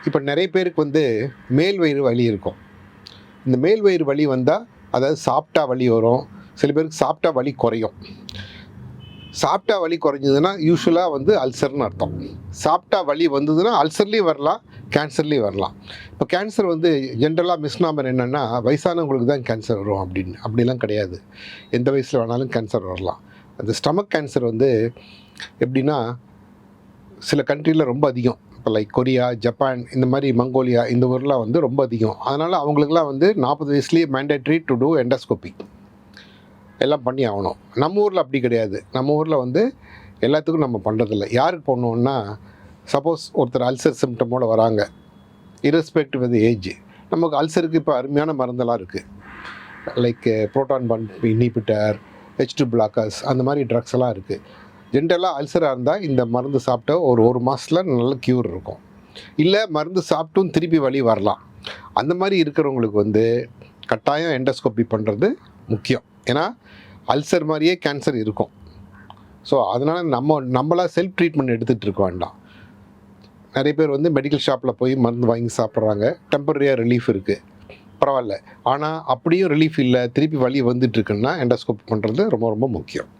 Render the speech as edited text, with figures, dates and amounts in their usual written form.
இப்போ நிறைய பேருக்கு வந்து மேல் வயிறு வலி இருக்கும். இந்த மேல் வயிறு வலி வந்தால், அதாவது சாப்பிட்டா வலி வரும். சில பேருக்கு சாப்பிட்டா வலி குறையும். சாப்பிட்டா வலி குறைஞ்சதுன்னா யூஸ்வலாக வந்து அல்சர்னு அர்த்தம். சாப்பிட்டா வலி வந்ததுன்னா அல்சர்லேயும் வரலாம், கேன்சர்லேயும் வரலாம். இப்போ கேன்சர் வந்து ஜென்ரலாக மிஸ்நாமர் என்னென்னா, வயசானவங்களுக்கு தான் கேன்சர் வரும் அப்படின்னு. அப்படிலாம் கிடையாது. எந்த வயசில் வேணாலும் கேன்சர் வரலாம். அந்த ஸ்டமக் கேன்சர் வந்து எப்படின்னா, சில கண்ட்ரியில் ரொம்ப அதிகம். இப்போ லைக் கொரியா, ஜப்பான், இந்த மாதிரி மங்கோலியா, இந்த ஊர்லாம் வந்து ரொம்ப அதிகம். அதனால் அவங்களுக்குலாம் வந்து 40 வயசுலேயே மேண்டேட்ரி டு டூ எண்டோஸ்கோபி எல்லாம் பண்ணி ஆகணும். நம்ம ஊரில் அப்படி கிடையாது. நம்ம ஊரில் வந்து எல்லாத்துக்கும் நம்ம பண்ணுறதில்ல. யாருக்கு பண்ணுவோன்னா, சப்போஸ் ஒருத்தர் அல்சர் சிம்டமோடு வராங்க, இரஸ்பெக்டிவ் ஆஃப் தி ஏஜ். நமக்கு அல்சருக்கு இப்போ அருமையான மருந்தெல்லாம் இருக்குது. Like proton pump inhibitor, H2 blockers, அந்த மாதிரி ட்ரக்ஸ் எல்லாம் இருக்குது. ஜென்ரலாக அல்சராக இருந்தால் இந்த மருந்து சாப்பிட்டா ஒரு மாதத்தில் நல்ல க்யூர் இருக்கும். இல்லை மருந்து சாப்பிட்டும் திருப்பி வலி வரலாம். அந்த மாதிரி இருக்கிறவங்களுக்கு வந்து கட்டாயம் எண்டோஸ்கோபி பண்ணுறது முக்கியம். ஏன்னா அல்சர் மாதிரியே கேன்சர் இருக்கும். ஸோ அதனால் நம்மளாக செல்ஃப் ட்ரீட்மெண்ட் எடுத்துகிட்டு இருக்க வேண்டாம். நிறைய பேர் வந்து மெடிக்கல் ஷாப்பில் போய் மருந்து வாங்கி சாப்பிட்றாங்க. டெம்பரரியாக ரிலீஃப் இருக்குது, பரவாயில்ல. ஆனால் அப்படியும் ரிலீஃப் இல்லை, திருப்பி வலி வந்துட்டுருக்குன்னா எண்டோஸ்கோபி பண்ணுறது ரொம்ப ரொம்ப முக்கியம்.